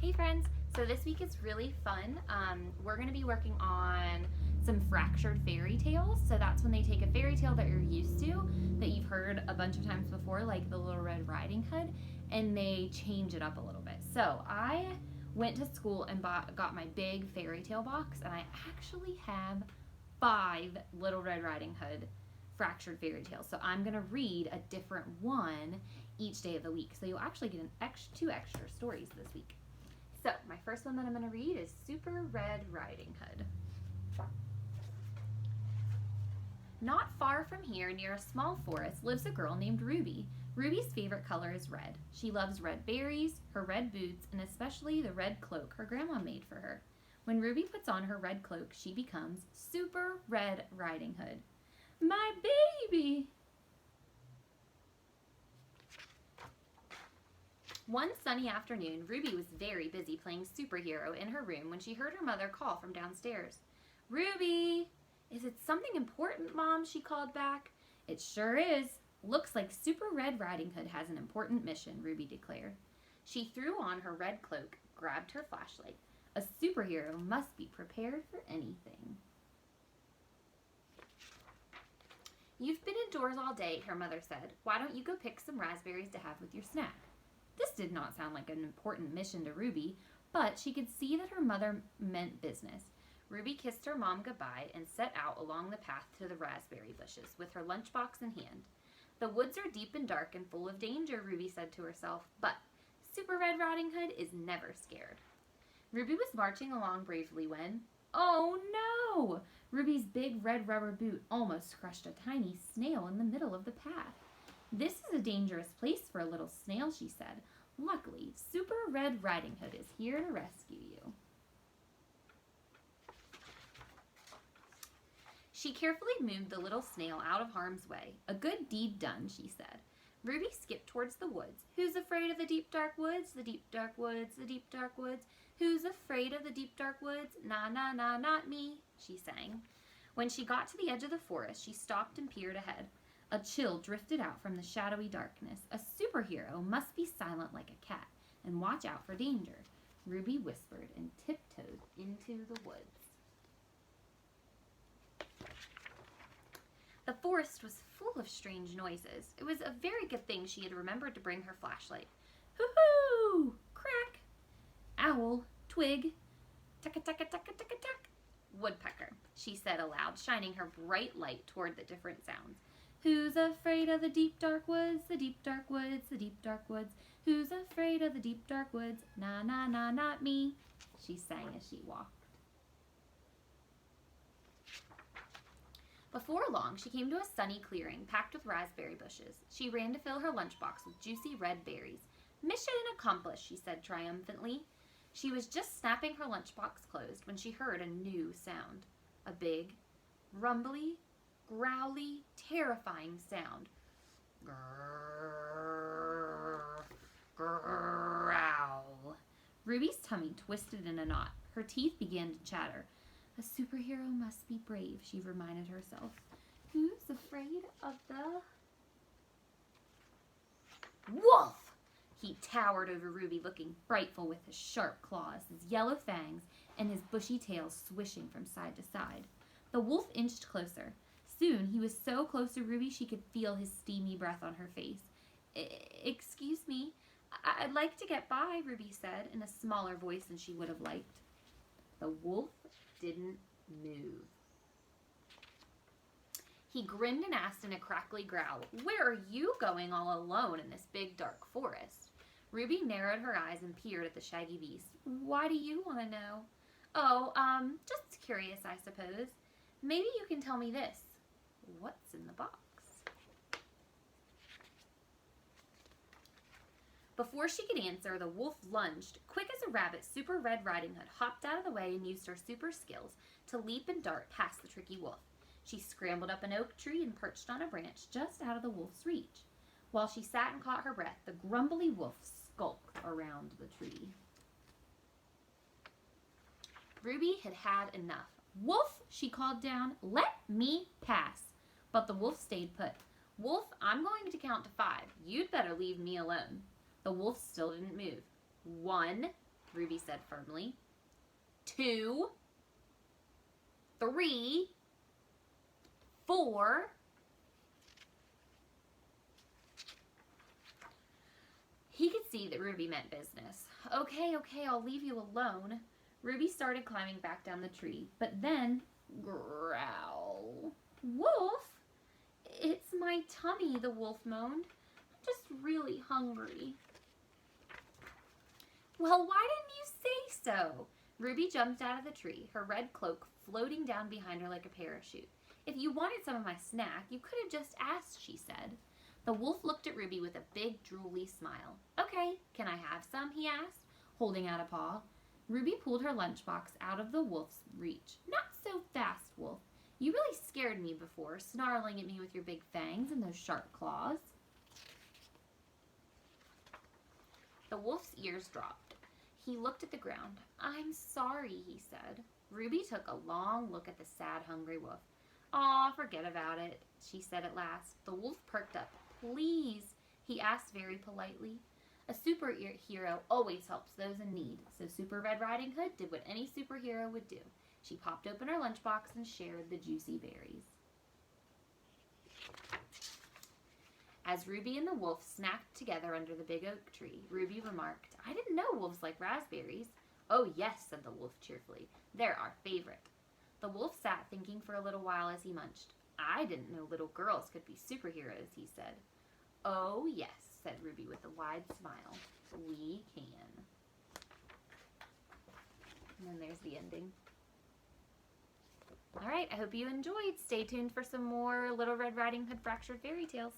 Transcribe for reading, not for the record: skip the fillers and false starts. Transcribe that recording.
Hey friends, so this week is really fun. We're going to be working on some fractured fairy tales. So that's when they take a fairy tale that you're used to, that you've heard a bunch of times before, like the Little Red Riding Hood, and they change it up a little bit. So I went to school and got my big fairy tale box, and I actually have 5 Little Red Riding Hood fractured fairy tales. So I'm going to read a different one each day of the week. So you'll actually get two extra stories this week. So, my first one that I'm going to read is Super Red Riding Hood. Not far from here, near a small forest, lives a girl named Ruby. Ruby's favorite color is red. She loves red berries, her red boots, and especially the red cloak her grandma made for her. When Ruby puts on her red cloak, she becomes Super Red Riding Hood. My baby! One sunny afternoon, Ruby was very busy playing superhero in her room when she heard her mother call from downstairs. Ruby! Is it something important, Mom? She called back. It sure is. Looks like Super Red Riding Hood has an important mission, Ruby declared. She threw on her red cloak, grabbed her flashlight. A superhero must be prepared for anything. You've been indoors all day, her mother said. Why don't you go pick some raspberries to have with your snack? This did not sound like an important mission to Ruby, but she could see that her mother meant business. Ruby kissed her mom goodbye and set out along the path to the raspberry bushes with her lunchbox in hand. The woods are deep and dark and full of danger, Ruby said to herself, but Super Red Riding Hood is never scared. Ruby was marching along bravely when, oh no! Ruby's big red rubber boot almost crushed a tiny snail in the middle of the path. This is a dangerous place for a little snail, she said. Luckily, Super Red Riding Hood is here to rescue you. She carefully moved the little snail out of harm's way. A good deed done, she said. Ruby skipped towards the woods. Who's afraid of the deep dark woods? The deep dark woods, the deep dark woods. Who's afraid of the deep dark woods? Na, na, na, not me, she sang. When she got to the edge of the forest, she stopped and peered ahead. A chill drifted out from the shadowy darkness. A superhero must be silent like a cat and watch out for danger, Ruby whispered and tiptoed into the woods. The forest was full of strange noises. It was a very good thing she had remembered to bring her flashlight. Hoo-hoo! Crack! Owl, twig, tuck-a-tuck-a-tuck-a-tuck-a-tuck. Woodpecker, she said aloud, shining her bright light toward the different sounds. Who's afraid of the deep dark woods, the deep dark woods, the deep dark woods? Who's afraid of the deep dark woods? Na, na, na, not me, she sang as she walked. Before long, she came to a sunny clearing packed with raspberry bushes. She ran to fill her lunchbox with juicy red berries. Mission accomplished, she said triumphantly. She was just snapping her lunchbox closed when she heard a new sound. A big, rumbly, growly, terrifying sound. Grrr, growl. Ruby's tummy twisted in a knot. Her teeth began to chatter. A superhero must be brave, she reminded herself. Who's afraid of the wolf? He towered over Ruby, looking frightful with his sharp claws, his yellow fangs, and his bushy tail swishing from side to side. The wolf inched closer. Soon he was so close to Ruby she could feel his steamy breath on her face. Excuse me, I'd like to get by, Ruby said in a smaller voice than she would have liked. The wolf didn't move. He grinned and asked in a crackly growl, Where are you going all alone in this big dark forest? Ruby narrowed her eyes and peered at the shaggy beast. Why do you want to know? Oh, just curious, I suppose. Maybe you can tell me this. What's in the box? Before she could answer, the wolf lunged. Quick as a rabbit, Super Red Riding Hood hopped out of the way and used her super skills to leap and dart past the tricky wolf. She scrambled up an oak tree and perched on a branch just out of the wolf's reach. While she sat and caught her breath, the grumbly wolf skulked around the tree. Ruby had had enough. Wolf, she called down, let me pass. But the wolf stayed put. Wolf, I'm going to count to 5. You'd better leave me alone. The wolf still didn't move. 1, Ruby said firmly. 2, 3, 4. He could see that Ruby meant business. Okay, I'll leave you alone. Ruby started climbing back down the tree, but then growl. Wolf? It's my tummy, the wolf moaned. I'm just really hungry. Well, why didn't you say so? Ruby jumped out of the tree, her red cloak floating down behind her like a parachute. If you wanted some of my snack, you could have just asked, she said. The wolf looked at Ruby with a big, drooly smile. Okay, can I have some, he asked, holding out a paw. Ruby pulled her lunchbox out of the wolf's reach. Not so fast, wolf. You really scared me before, snarling at me with your big fangs and those sharp claws. The wolf's ears dropped. He looked at the ground. I'm sorry, he said. Ruby took a long look at the sad, hungry wolf. Aw, forget about it, she said at last. The wolf perked up. Please, he asked very politely. A superhero always helps those in need, so Super Red Riding Hood did what any superhero would do. She popped open her lunchbox and shared the juicy berries. As Ruby and the wolf snacked together under the big oak tree, Ruby remarked, I didn't know wolves like raspberries. Oh yes, said the wolf cheerfully. They're our favorite. The wolf sat thinking for a little while as he munched. I didn't know little girls could be superheroes, he said. Oh yes, said Ruby with a wide smile. We can. And then there's the ending. All right, I hope you enjoyed. Stay tuned for some more Little Red Riding Hood Fractured Fairy Tales.